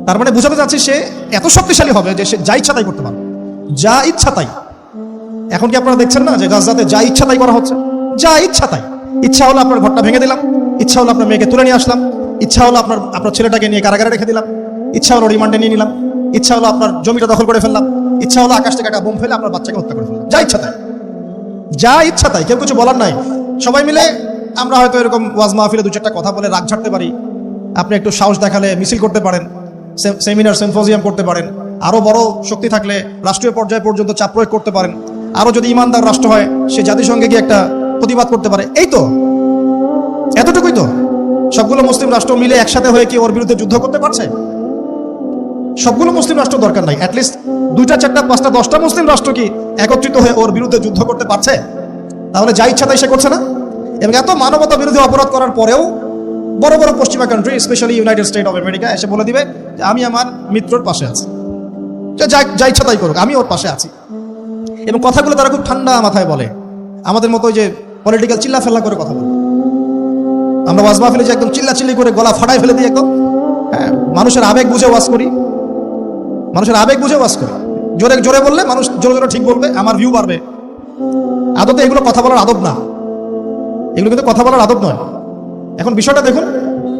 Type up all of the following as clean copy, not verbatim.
তার মানে বোঝাতে চাচ্ছি সে এত শক্তিশালী হবে যে সে যা ইচ্ছা তাই করতে পারবে, যা ইচ্ছা তাই। এখন কি আপনারা দেখছেন না যে গাজাতে যা ইচ্ছা তাই করা হচ্ছে? যা ইচ্ছা তাই। ইচ্ছা হলো আপনার ঘরটা ভেঙে দিলাম, ইচ্ছা হলো আপনার মেয়েকে তুলে নিয়ে আসলাম, ইচ্ছা হলো আপনার ছেলেটাকে নিয়ে কারাগারে রেখে দিলাম, ইচ্ছা হলো রিমান্ডে নিয়ে নিলাম, ইচ্ছা হলো আপনার জমিটা দখল করে ফেললাম, ইচ্ছা হলো আকাশ থেকে একটা বোম ফেলে আপনার বাচ্চাকে হত্যা করে ফেললাম। যা ইচ্ছা তাই, যা ইচ্ছা তাই, কেউ কিছু বলার নাই। সবাই মিলে আমরা হয়তো এরকম ওয়াজ মাহফিলে দু চারটা কথা বলে রাগ ঝাড়তে পারি, আপনি একটু সাহস দেখালে মিছিল করতে পারেন, সেমিনার সিম্পোজিয়াম করতে পারেন, আরো বড় শক্তি থাকলে রাষ্ট্রীয় পর্যায় পর্যন্ত চাপ প্রয়োগ করতে পারেন, আরো যদি ইমানদার রাষ্ট্র হয় সে জাতিসংঘে গিয়ে একটা প্রতিবাদ করতে পারে। এই তো, এতটুকুই তো। সবগুলো মুসলিম রাষ্ট্র মিলে একসাথে হয়ে কি ওর বিরুদ্ধে যুদ্ধ করতে পারছে? সবগুলো মুসলিম রাষ্ট্র দরকার নাই, অ্যাটলিস্ট 2টা 4টা 5টা 10টা মুসলিম রাষ্ট্র কি একত্রিত হয়ে ওর বিরুদ্ধে যুদ্ধ করতে পারছে? তাহলে যা ইচ্ছা তাই সে করছে না। এবং এত মানবতা বিরোধী অপরাধ করার পরেও বড় বড় পশ্চিমা country, specially United state of America এসে বলে দিবে যে আমি আমার মিত্রর পাশে আছি, যা ইচ্ছা তাই করুক, আমি ওর পাশে আছি। এবং কথাগুলো তারা খুব ঠান্ডা মাথায় বলে, আমাদের মতো যে পলিটিক্যাল চিল্লা ফেলা করে কথা বলে। আমরা ওয়াজ মাহফিলে যে একদম চিল্লাচিল্লি করে গলা ফাটাই ফেলে দিই একদম, মানুষের আবেগ বুঝে ওয়াজ করি, মানুষের আবেগ বুঝে ওয়াজ করি। জোরে জোরে বললে মানুষ জোরে জোরে ঠিক বলবে, আমার ভিউ বাড়বে। আদতে এগুলো কথা বলার আদব না, এগুলো কিন্তু কথা বলার আদব নয়। এখন বিষয়টা দেখুন,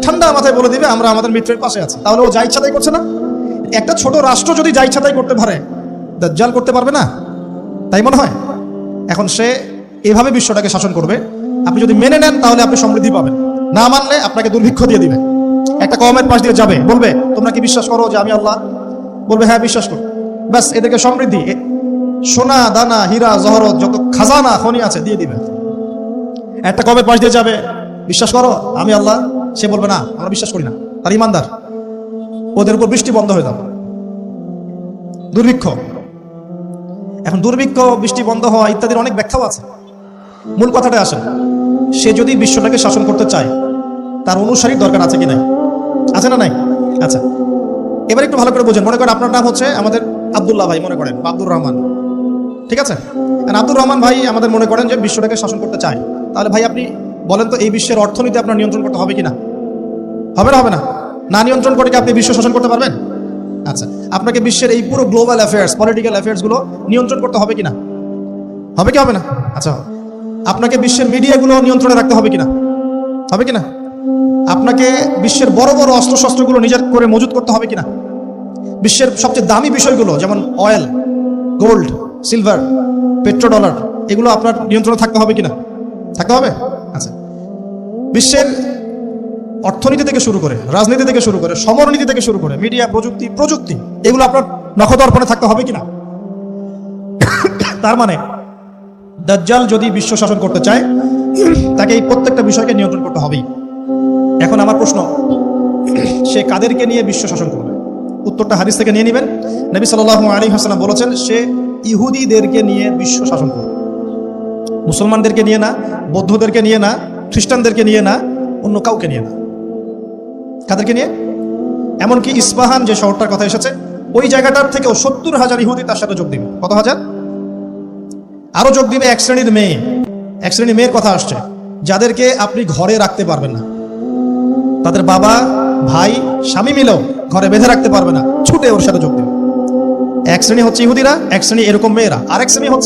ঠান্ডা মাথায় বলে দিবে আমরা আমাদের মিত্রের পাশে আছি। তাহলে ও যা ইচ্ছা তাই করছে না? একটা ছোট রাষ্ট্র যদি যা ইচ্ছা তাই করতে পারে, দাজ্জাল করতে পারবে না? তাই মনে হয়? এখন সে এভাবে বিশ্বটাকে শাসন করবে। আপনি যদি মেনে নেন তাহলে আপনি সমৃদ্ধি পাবেন, না মানলে আপনাকে দুর্ভিক্ষ দিয়ে দিবে। একটা কওমের পাশ দিয়ে যাবে, বলবে তোমরা কি বিশ্বাস করো যে আমি আল্লাহ? বলবে হ্যাঁ বিশ্বাস করো। ব্যাস, এদেরকে সমৃদ্ধি, সোনা দানা হীরা জহরত যত খাজানা খনি আছে দিয়ে দিবে। একটা কওমের পাশ দিয়ে যাবে, বিশ্বাস করো আমি আল্লাহ, সে বলবে না আমরা বিশ্বাস করি না, তার ইমানদার। ওদের উপর বৃষ্টি বন্ধ হয়ে যাবে, দুর্ভিক্ষ। এখন দুর্ভিক্ষ, বৃষ্টি বন্ধ হওয়া ইত্যাদির অনেক ব্যাখ্যাও আছে। মূল কথাটা আসে, সে যদি বিশ্বটাকে শাসন করতে চায় তার অনুসারীর দরকার আছে কি নাই? আছে না নাই? আচ্ছা, এবার একটু ভালো করে বোঝেন। মনে করেন আপনার নাম হচ্ছে আমাদের আব্দুল্লাহ ভাই, মনে করেন, বা আব্দুর রহমান, ঠিক আছে? আব্দুর রহমান ভাই আমাদের মনে করেন যে বিশ্বটাকে শাসন করতে চায়। তাহলে ভাই আপনি বলেন তো, এই বিশ্বের অর্থনীতি আপনার নিয়ন্ত্রণ করতে হবে কিনা? হবে না? হবে না? না নিয়ন্ত্রণ করে কি আপনি বিশ্ব শাসন করতে পারবেন? আচ্ছা, আপনাকে বিশ্বের এই পুরো গ্লোবাল অ্যাফেয়ার্স, পলিটিক্যাল অ্যাফেয়ার্স গুলো নিয়ন্ত্রণ করতে হবে কিনা? হবে কি হবে না? আচ্ছা, আপনাকে বিশ্বের মিডিয়াগুলো নিয়ন্ত্রণে রাখতে হবে কিনা? হবে কিনা? আপনাকে বিশ্বের বড় বড় অস্ত্রশস্ত্রগুলো নিজের করে মজুত করতে হবে কিনা? বিশ্বের সবচেয়ে দামি বিষয়গুলো যেমন অয়েল, গোল্ড, সিলভার, পেট্রোডলার, এগুলো আপনার নিয়ন্ত্রণে থাকতে হবে কিনা? থাকতে হবে। আচ্ছা, বিশ্বের অর্থনীতি থেকে শুরু করে, রাজনীতি থেকে শুরু করে, সমরনীতি থেকে শুরু করে, মিডিয়া, প্রযুক্তি, এগুলো আপনার নখদর্পণে থাকতে হবে কিনা? তার মানে দাজ্জাল যদি বিশ্ব শাসন করতে চায় তাকে এই প্রত্যেকটা বিষয়কে নিয়ন্ত্রণ করতে হবেই। এখন আমার প্রশ্ন, সে কাদেরকে নিয়ে বিশ্ব শাসন করবে? উত্তরটা হাদিস থেকে নিয়ে নেবেন। নবী সাল্লাল্লাহু আলাইহি ওয়াসাল্লাম বলেছেন, সে ইহুদিদেরকে নিয়ে বিশ্ব শাসন করবে। মুসলমানদেরকে নিয়ে না, বৌদ্ধদেরকে নিয়ে না, খ্রিস্টানদেরকে নিয়ে না, অন্য কাউকে নিয়ে না। কাদেরকে নিয়ে? এমনকি ইস্পাহান যে শহরটার কথা এসেছে, ওই জায়গাটার থেকেও 70,000 ইহুদি তার সাথে যোগ দিবে। কত হাজার? আরো যোগ দিবে এক শ্রেণীর মেয়ের কথা আসছে, যাদেরকে আপনি ঘরে রাখতে পারবেন না। তাদের বাবা, ভাই, স্বামী মিলেও ঘরে বেঁধে রাখতে পারবে না, ছুটে ওর সাথে যোগ দেবে। এক শ্রেণী হচ্ছে ইহুদিরা, এক শ্রেণী এরকম মেয়েরা, আর এক শ্রেণী হচ্ছে